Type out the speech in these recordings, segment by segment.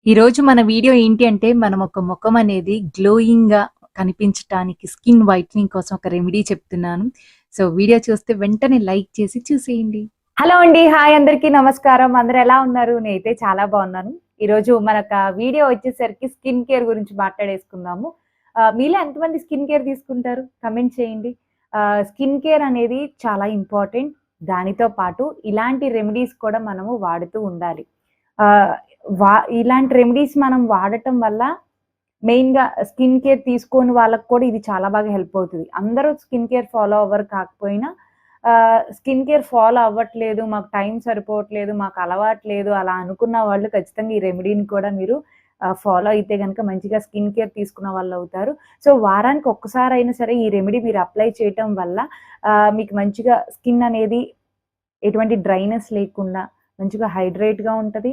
ఈరోజు మన వీడియో ఏంటి అంటే మనం ఒక ముఖం అనేది గ్లోయింగ్‌గా కనిపించటానికి స్కిన్ వైట్నింగ్ కోసం ఒక రెమెడీ చెప్తున్నాను. సో, వీడియో చూస్తే వెంటనే లైక్ చేసి చూసేయండి. హలో అండి. హాయ్ అందరికీ నమస్కారం. అందరూ ఎలా ఉన్నారు? నేనైతే చాలా బాగున్నాను. ఈరోజు మనక వీడియో వచ్చేసరికి స్కిన్ కేర్ గురించి మాట్లాడేసుకుందాము. మీలో ఎంతమంది స్కిన్ కేర్ తీసుకుంటారు? కమెంట్ చేయండి. స్కిన్ కేర్ అనేది చాలా ఇంపార్టెంట్. దానితో పాటు ఇలాంటి రెమెడీస్ కూడా మనము వాడుతూ ఉండాలి. ఆహ్, ఇలాంటి రెమెడీస్ మనం వాడటం వల్ల మెయిన్‌గా స్కిన్ కేర్ తీసుకోని వాళ్ళకి కూడా ఇది చాలా బాగా హెల్ప్ అవుతది. అందరూ స్కిన్ కేర్ ఫాలో అవ్వరు కాకపోయినా స్కిన్ కేర్ ఫాలో అవ్వట్లేదు, మాకు టైం సరిపోవట్లేదు, మాకు అలవాటు లేదు అలా అనుకున్న వాళ్ళు ఖచ్చితంగా ఈ రెమెడీని కూడా మీరు ఫాలో అయితే గనక మంచిగా స్కిన్ కేర్ తీసుకున్న వాళ్ళవుతారు. సో, వారానికి ఒక్కసారైనా సరే ఈ రెమెడీ మీరు అప్లై చేయటం వల్ల మీకు మంచిగా స్కిన్ అనేది ఎటువంటి డ్రైనెస్ లేకుండా మంచిగా హైడ్రేట్‌గా ఉంటది.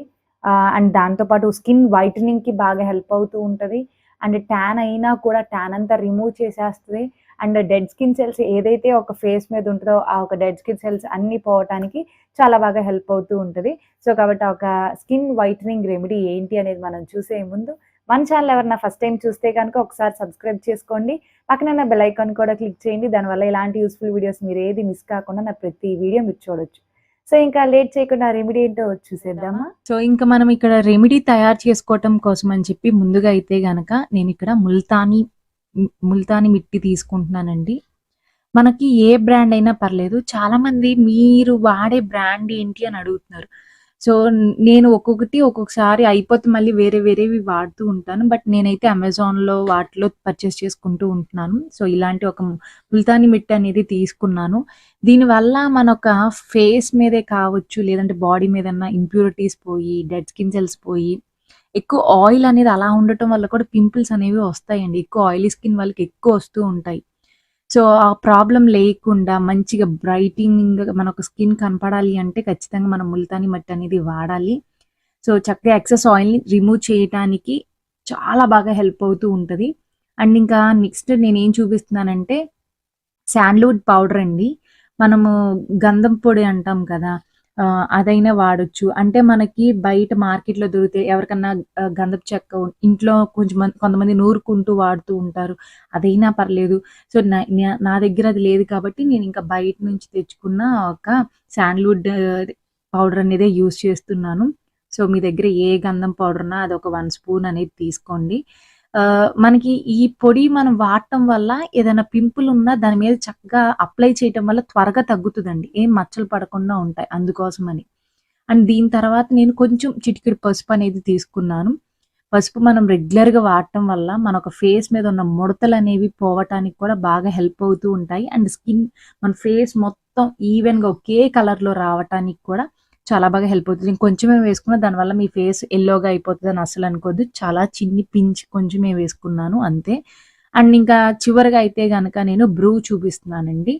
అండ్ దాంతో పాటు స్కిన్ వైటనింగ్‌కి బాగా హెల్ప్ అవుతూ ఉంటది. అండ్ ట్యాన్ అయినా కూడా ట్యాన్ అంతా రిమూవ్ చేసేస్తది. అండ్ డెడ్ స్కిన్ సెల్స్ ఏదైతే ఒక ఫేస్ మీద ఉంటదో, ఆ ఒక డెడ్ స్కిన్ సెల్స్ అన్నీ పోవటానికి చాలా బాగా హెల్ప్ అవుతూ ఉంటది. సో, కాబట్టి ఒక స్కిన్ వైటనింగ్ రెమెడీ ఏంటి అనేది మనం చూసే ముందు మన ఛానల్ ఎవరైనా ఫస్ట్ టైమ్ చూస్తే గనుక ఒకసారి సబ్స్క్రైబ్ చేసుకోండి. పక్కనే ఉన్న బెల్ ఐకాన్ కూడా క్లిక్ చేయండి. దానివల్ల ఇలాంటి యూజ్‌ఫుల్ వీడియోస్ మీరు ఏది మిస్ కాకుండా నా ప్రతి వీడియో మీరు చూడొచ్చు. సో, ఇంకా లేట్ చేయకుండా రెమెడీ ఏంటో చూసేద్దామా? సో, ఇంక మనం ఇక్కడ రెమెడీ తయారు చేసుకోవటం కోసం అని చెప్పి ముందుగా అయితే గనక నేనిక్కడ ముల్తానీ మిట్టి తీసుకుంటున్నానండి. మనకి ఏ బ్రాండ్ అయినా పర్లేదు. చాలామంది మీరు వాడే బ్రాండ్ ఏంటి అని అడుగుతున్నారు. సో, నేను ఒక్కొక్కసారి అయిపోతే మళ్ళీ వేరే వేరేవి వాడుతూ ఉంటాను. బట్ నేనైతే అమెజాన్‌లో వాటిలో పర్చేస్ చేసుకుంటూ ఉంటున్నాను. సో, ఇలాంటి ఒక ముల్తానీ మిట్టి అనేది తీసుకున్నాను. దీనివల్ల మనొక ఫేస్ మీదే కావచ్చు, లేదంటే బాడీ మీదన్నా ఇంప్యూరిటీస్ పోయి, డెడ్ స్కిన్ సెల్స్ పోయి, ఎక్కువ ఆయిల్ అనేది అలా ఉండటం వల్ల కూడా పింపుల్స్ అనేవి వస్తాయండి. ఎక్కువ ఆయిలీ స్కిన్ వాళ్ళకి ఎక్కువ వస్తూ ఉంటాయి. సో, ఆ ప్రాబ్లమ్ లేకుండా మంచిగా బ్రైటింగ్‌గా మనకు స్కిన్ కనపడాలి అంటే ఖచ్చితంగా మనం ముల్తానీ మట్టి అనేది వాడాలి. సో, చక్కగా ఎక్సెస్ ఆయిల్‌ని రిమూవ్ చేయటానికి చాలా బాగా హెల్ప్ అవుతూ ఉంటది. అండ్ ఇంకా నెక్స్ట్ నేనేం చూపిస్తున్నానంటే శాండ్‌ల్‌వుడ్ పౌడర్ అండి. మనము గంధం పొడి అంటాం కదా! అదైనా వాడొచ్చు. అంటే మనకి బయట మార్కెట్‌లో దొరికితే ఎవరికన్నా గంధపు చెక్క ఇంట్లో కొంతమంది నూరుకుంటూ వాడుతూ ఉంటారు. అదైనా పర్లేదు. సో, నా దగ్గర అది లేదు కాబట్టి నేనింకా బయట నుంచి తెచ్చుకున్న ఒక శాండ్‌ల్‌వుడ్ పౌడర్ అనేదే యూజ్ చేస్తున్నాను. సో, మీ దగ్గర ఏ గంధం పౌడర్ ఉన్నా అదొక 1 స్పూన్ అనేది తీసుకోండి. మనకి ఈ పొడి మనం వాడటం వల్ల ఏదైనా పింపుల్ ఉన్నా దాని మీద చక్కగా అప్లై చేయటం వల్ల త్వరగా తగ్గుతదండి. ఏం మచ్చలు పడకుండా ఉంటాయి అందుకోసమని. అండ్ దీని తర్వాత నేను కొంచెం చిటికెడు పసుపు అనేది తీసుకున్నాను. పసుపు మనం రెగ్యులర్‌గా వాడటం వల్ల మన ఒక ఫేస్ మీద ఉన్న ముడతలనేవి పోవటానికి కూడా బాగా హెల్ప్ అవుతూ ఉంటాయి. అండ్ మన ఫేస్ మొత్తం ఈవెన్‌గా ఒకే కలర్‌లో రావటానికి కూడా చాలా బాగా హెల్ప్ అవుతది. ఇంకొంచెమే వేసుకున్న దానివల్ల మీ ఫేస్ యెల్లోగా అయిపోతదని అస్సలు అనుకోవద్దు. చాలా చిన్ని పించ్ కొంచెమే వేసుకున్నాను అంతే. అండ్ ఇంకా చివరగా అయితే గనక నేను బ్రూ చూపిస్తున్నానండి.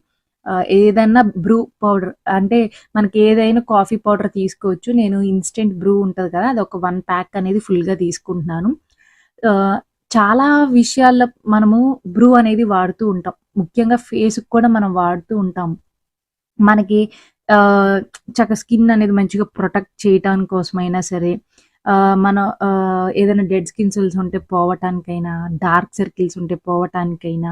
ఏదన్నా బ్రూ పౌడర్ అంటే మనకి ఏదైనా కాఫీ పౌడర్ తీసుకోవచ్చు. నేను ఇన్‌స్టంట్ బ్రూ ఉంటది కదా! అదొక 1 ప్యాక్ అనేది ఫుల్‌గా తీసుకుంటున్నాను. ఆహ్, చాలా విషయాల్లో మనము బ్రూ అనేది వాడుతూ ఉంటాం. ముఖ్యంగా ఫేస్‌కి కూడా మనం వాడుతూ ఉంటాం. మనకి ఆహ్, స్కిన్ అనేది మంచిగా ప్రొటెక్ట్ చేయటాని కోసమైనా సరే, మన ఏదైనా డెడ్ స్కిన్ సెల్స్ ఉంటే పోవటానికైనా, డార్క్ సర్కిల్స్ ఉంటే పోవటానికైనా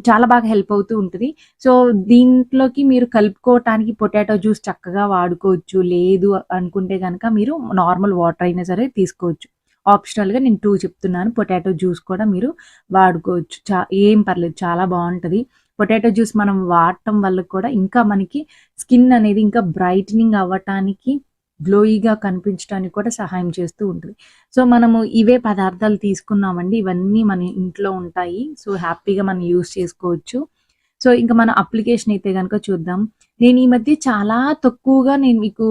చాలా బాగా హెల్ప్ అవుతూ ఉంటది. సో, దీంట్లోకి మీరు కలుపుకోవటానికి పొటాటో జ్యూస్ చక్కగా వాడుకోవచ్చు. లేదు అనుకుంటే గనక మీరు నార్మల్ వాటర్ అయినా సరే తీసుకోవచ్చు. ఆప్షనల్‌గా నేను 2 చెప్తున్నాను. పొటాటో జ్యూస్ కూడా మీరు వాడుకోవచ్చు. ఏం పర్లేదు చాలా బావుంటది. పొటాటో జ్యూస్ మనం వాడటం వల్ల కూడా ఇంకా మనకి స్కిన్ అనేది ఇంకా బ్రైటనింగ్ అవ్వటానికి, గ్లోయిగా కనిపించడానికి కూడా సహాయం చేస్తూ ఉంటది. సో, మనము ఇవే పదార్థాలు తీసుకున్నామండి. ఇవన్నీ మన ఇంట్లో ఉంటాయి. సో, హ్యాపీగా మనం యూజ్ చేసుకోవచ్చు. సో, ఇంక మన అప్లికేషన్ అయితే గనక చూద్దాం. నేను ఈ మధ్య చాలా తక్కువగా నేను మీకు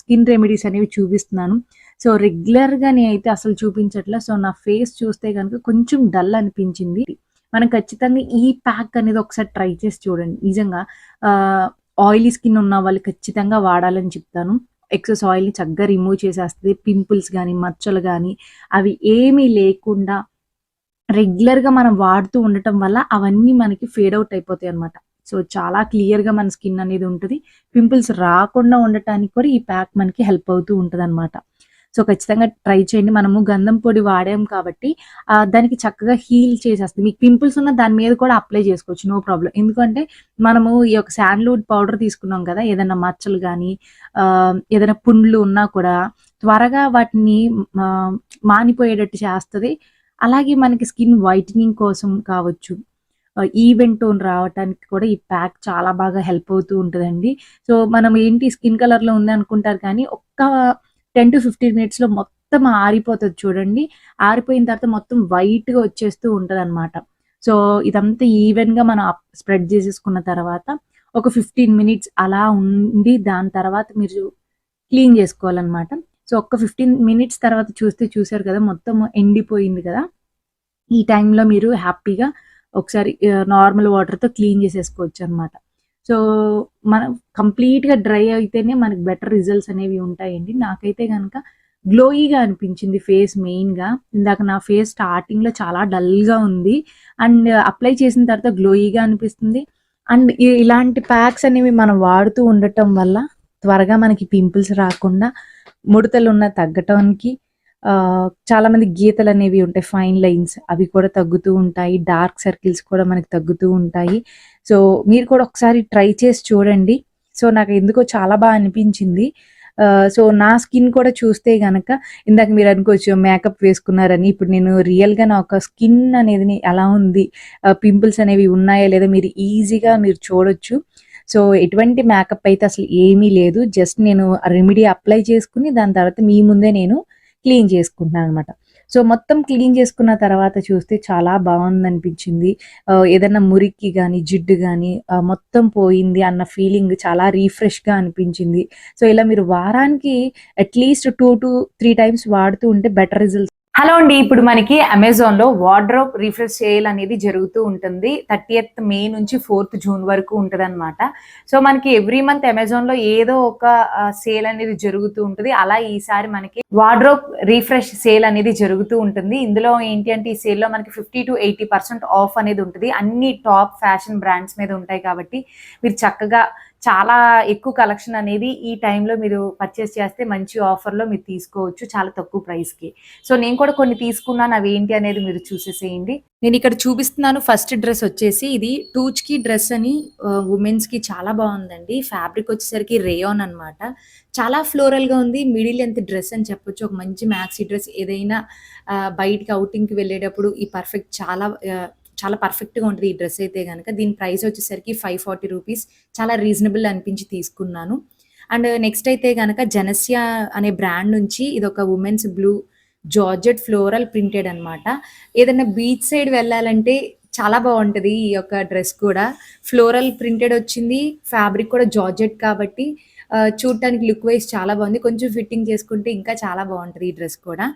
స్కిన్ రెమెడీస్ అనేవి చూపిస్తున్నాను. సో, రెగ్యులర్‌గా నేనైతే అసలు చూపించట్లా. సో, నా ఫేస్ చూస్తే గనక కొంచెం డల్ అనిపించింది. మనం ఖచ్చితంగా ఈ ప్యాక్ అనేది ఒకసారి ట్రై చేసి చూడండి. నిజంగా ఆహ్, ఆయిలీ స్కిన్ ఉన్న వాళ్ళు ఖచ్చితంగా వాడాలని చెప్తాను. ఎక్సెస్ ఆయిల్‌ని చక్కగా రిమూవ్ చేసేస్తది. పింపుల్స్ గాని, మచ్చలు గాని అవి ఏమీ లేకుండా రెగ్యులర్‌గా మనం వాడుతూ ఉండటం వల్ల అవన్నీ మనకి ఫేడ్ ఔట్ అయిపోతాయన్నమాట. సో, చాలా క్లియర్‌గా మన స్కిన్ అనేది ఉంటది. పింపుల్స్ రాకుండా ఉండటానికి కూడా ఈ ప్యాక్ మనకి హెల్ప్ అవుతూ ఉంటదన్నమాట. సో ఖచ్చితంగా ట్రై చేయండి. మనము గంధం పొడి వాడాం కాబట్టి దానికి చక్కగా హీల్ చేసేస్తుంది. మీకు పింపుల్స్ ఉన్న దాని మీద కూడా అప్లై చేసుకోవచ్చు, నో ప్రాబ్లమ్. ఎందుకంటే మనము ఈ యొక్క శాండ్‌ల్వుడ్ పౌడర్ తీసుకున్నాం కదా! ఏదైనా మచ్చలు గానీ, ఏదైనా పుండ్లు ఉన్నా కూడా త్వరగా వాటిని మానిపోయేటట్టు చేస్తది. అలాగే మనకి స్కిన్ వైటనింగ్ కోసం కావచ్చు, ఈవెన్ టోన్ రావటానికి కూడా ఈ ప్యాక్ చాలా బాగా హెల్ప్ అవుతూ ఉంటదండి. సో, మనం ఏంటి స్కిన్ కలర్‌లో ఉందనుకుంటారు కానీ, ఒక్క 10-15 మినిట్స్‌లో మొత్తం ఆరిపోతది చూడండి. ఆరిపోయిన తర్వాత మొత్తం వైట్‌గా వచ్చేస్తూ ఉంటదనమాట. సో, ఇదంతా ఈవెన్‌గా మనం స్ప్రెడ్ చేసేసుకున్న తర్వాత ఒక 15 మినిట్స్ అలా ఉండి దాని తర్వాత మీరు క్లీన్ చేసుకోవాలనమాట. సో, ఒక్క 15 మినిట్స్ తర్వాత చూసారు కదా! మొత్తం ఎండిపోయింది కదా! ఈ టైంలో మీరు హ్యాపీగా ఒకసారి నార్మల్ వాటర్‌తో క్లీన్ చేసేసుకోవచ్చనమాట. సో, మనం కంప్లీట్‌గా డ్రై అయితేనే మనకు బెటర్ రిజల్ట్స్ అనేవి ఉంటాయండి. నాకైతే గనక గ్లోయీగా అనిపించింది ఫేస్ మెయిన్‌గా. ఇందాక నా ఫేస్ స్టార్టింగ్‌లో చాలా డల్‌గా ఉంది. అండ్ అప్లై చేసిన తర్వాత గ్లోయీగా అనిపిస్తుంది. అండ్ ఇలాంటి ప్యాక్స్ అనేవి మనం వాడుతూ ఉండటం వల్ల త్వరగా మనకి పింపుల్స్ రాకుండా, ముడతలున్న తగ్గటానికి, చాలా మంది గీతలనేవి ఉంటాయి, ఫైన్ లైన్స్ అవి కూడా తగ్గుతూ ఉంటాయి. డార్క్ సర్కిల్స్ కూడా మనకి తగ్గుతూ ఉంటాయి. సో, మీరు కూడా ఒకసారి ట్రై చేసి చూడండి. సో, నాకు ఎందుకో చాలా అనిపించింది. సో, నా స్కిన్ కూడా చూస్తే గనక ఇందాక మీరు అనుకోవచ్చు మేకప్ వేసుకున్నారని. ఇప్పుడు నేను రియల్‌గా నా ఒక స్కిన్ అనేది ఎలా ఉంది, పింపుల్స్ అనేవి ఉన్నాయా లేదా మీరు ఈజీగా చూడొచ్చు. సో, ఎటువంటి మేకప్ అయితే అసలు ఏమీ లేదు. జస్ట్ నేను రెమెడీ అప్లై చేసుకొని దాని తర్వాత మీ ముందే నేను క్లీన్ చేసుకుంటున్నాననమాట. సో, మొత్తం క్లీన్ చేసుకున్న తర్వాత చూస్తే చాలా బావుందనిపించింది. ఏదన్నా మురికి గానీ, జిడ్డు గానీ మొత్తం పోయింది అన్న ఫీలింగ్, చాలా రిఫ్రెష్‌గా అనిపించింది. సో, ఇలా మీరు వారానికి అట్‌లీస్ట్ 2-3 టైమ్స్ వాడుతూ ఉంటే బెటర్ రిజల్ట్స్. హలో అండి. ఇప్పుడు మనకి అమెజాన్‌లో వార్డ్‌రోబ్ రిఫ్రెష్ సేల్ అనేది జరుగుతూ ఉంటుంది. 30థ్ మే నుంచి 4థ్ జూన్ వరకు ఉంటదనమాట. సో, మనకి ఎవ్రీ మంత్ అమెజాన్‌లో ఏదో ఒక సేల్ అనేది జరుగుతూ ఉంటది. అలా ఈసారి మనకి వార్డ్‌రోబ్ రిఫ్రెష్ సేల్ అనేది జరుగుతూ ఉంటుంది. ఇందులో ఏంటి అంటే, ఈ సేల్‌లో మనకి 50-80% ఆఫ్ అనేది ఉంటది. అన్ని టాప్ ఫ్యాషన్ బ్రాండ్స్ మీద ఉంటాయి కాబట్టి మీరు చక్కగా చాలా ఎక్కువ కలెక్షన్ అనేది ఈ టైంలో మీరు పర్చేస్ చేస్తే మంచి ఆఫర్‌లో మీరు తీసుకోవచ్చు చాలా తక్కువ ప్రైస్‌కి. సో, నేను కూడా కొన్ని తీసుకున్నాను. అవి ఏంటి అనేది మీరు చూసేసేయండి. నేను ఇక్కడ చూపిస్తున్నాను. ఫస్ట్ డ్రెస్ వచ్చేసి ఇది టూచ్‌కి డ్రెస్ అని, వుమెన్స్‌కి చాలా బాగుందండి. ఫ్యాబ్రిక్ వచ్చేసరికి రేయాన్ అనమాట. చాలా ఫ్లోరల్‌గా ఉంది. మిడిల్ లెంత్ డ్రెస్ అని చెప్పొచ్చు. ఒక మంచి మ్యాక్సీ డ్రెస్ ఏదైనా బయటికి ఔటింగ్‌కి వెళ్ళేటప్పుడు ఈ పర్ఫెక్ట్ చాలా పర్ఫెక్ట్‌గా ఉంటది ఈ డ్రెస్ అయితే గనక. దీని ప్రైస్ వచ్చేసరికి ₹540. చాలా రీజనబుల్ అనిపించి తీసుకున్నాను. అండ్ నెక్స్ట్ అయితే గనక జెనసియా అనే బ్రాండ్ నుంచి ఇదొక women's blue georgette floral printed అనమాట. ఏదైనా బీచ్ సైడ్ వెళ్ళాలంటే చాలా బావుంటది ఈ యొక్క డ్రెస్ కూడా. ఫ్లోరల్ ప్రింటెడ్ వచ్చింది. ఫ్యాబ్రిక్ కూడా జార్జెట్ కాబట్టి చూడటానికి లుక్ వైస్ చాలా బాగుంది. కొంచెం ఫిట్టింగ్ చేసుకుంటే ఇంకా చాలా బాగుంటది ఈ డ్రెస్ కూడా.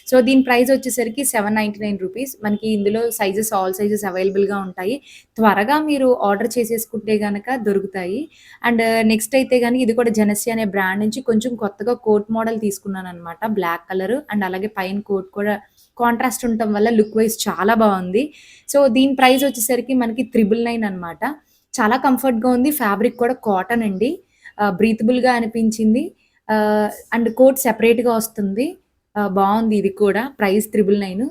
సో, దీని ప్రైస్ వచ్చేసరికి ₹799. మనకి ఇందులో సైజెస్ ఆల్ సైజెస్ అవైలబుల్‌గా ఉంటాయి. త్వరగా మీరు ఆర్డర్ చేసేసుకుంటే గనక దొరుకుతాయి. అండ్ నెక్స్ట్ అయితే గాని ఇది కూడా జెనసియా అనే బ్రాండ్ నుంచి కొంచెం కొత్తగా కోట్ మోడల్ తీసుకున్నాననమాట. బ్లాక్ కలర్ అండ్ అలాగే పైన కోట్ కూడా కాంట్రాస్ట్ ఉండటం వల్ల లుక్ వైస్ చాలా బాగుంది. సో, దీని ప్రైస్ వచ్చేసరికి మనకి 999 అనమాట. చాలా కంఫర్ట్‌గా ఉంది. ఫ్యాబ్రిక్ కూడా కాటన్ అండి. బ్రీతబుల్‌గా అనిపించింది. అండ్ కోట్ సెపరేట్‌గా వస్తుంది. బావుంది ఇది కూడా. ప్రైస్ 999.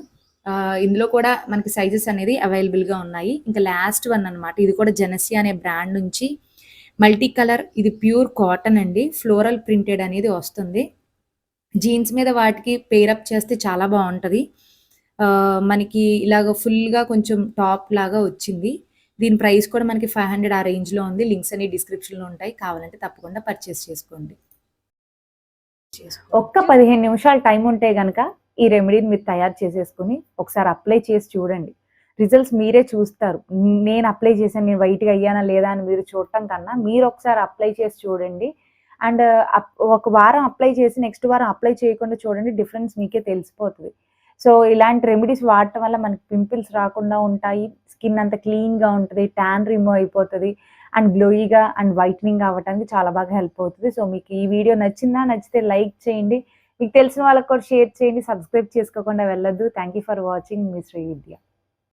ఇందులో కూడా మనకి సైజెస్ అనేది అవైలబుల్‌గా ఉన్నాయి. ఇంకా లాస్ట్ వన్ అనమాట. ఇది కూడా జెనసియా అనే బ్రాండ్ నుంచి మల్టీ కలర్, ఇది ప్యూర్ కాటన్ అండి. ఫ్లోరల్ ప్రింటెడ్ అనేది వస్తుంది. జీన్స్ మీద వాటికి పెయిర్ అప్ చేస్తే చాలా బావుంటది. మనకి ఇలాగ ఫుల్‌గా కొంచెం టాప్ లాగా వచ్చింది. దీని ప్రైస్ కూడా మనకి 500 ఆ రేంజ్‌లో ఉంది. లింక్స్ అన్ని డిస్క్రిప్షన్‌లో ఉంటాయి. కావాలంటే తప్పకుండా పర్చేస్ చేసుకోండి. ఒక్క 15 నిమిషాలు టైం ఉంటే గనక ఈ రెమెడీని మీరు తయారు చేసేసుకొని ఒకసారి అప్లై చేసి చూడండి. రిజల్ట్స్ మీరే చూస్తారు. నేను అప్లై చేశాను, నేను వైట్‌గా అయ్యానా లేదా అని మీరు చూడటం కన్నా మీరు ఒకసారి అప్లై చేసి చూడండి. అండ్ ఒక వారం అప్లై చేసి నెక్స్ట్ వారం అప్లై చేయకుండా చూడండి. డిఫరెన్స్ మీకే తెలిసిపోతది. సో, ఇలాంటి రెమెడీస్ వాడటం వల్ల మనకి పింపుల్స్ రాకుండా ఉంటాయి. స్కిన్ అంతా క్లీన్‌గా ఉంటది. టాన్ రిమూవ్ అయిపోతది. అండ్ గ్లోయీగా అండ్ వైటనింగ్ అవ్వటానికి చాలా బాగా హెల్ప్ అవుతది. సో, మీకు ఈ వీడియో నచ్చిందా? నచ్చితే లైక్ చేయండి. మీకు తెలిసిన వాళ్ళకి కూడా షేర్ చేయండి. సబ్స్క్రైబ్ చేసుకోకుండా వెళ్ళొద్దు. Thank you for watching. Me Srividya.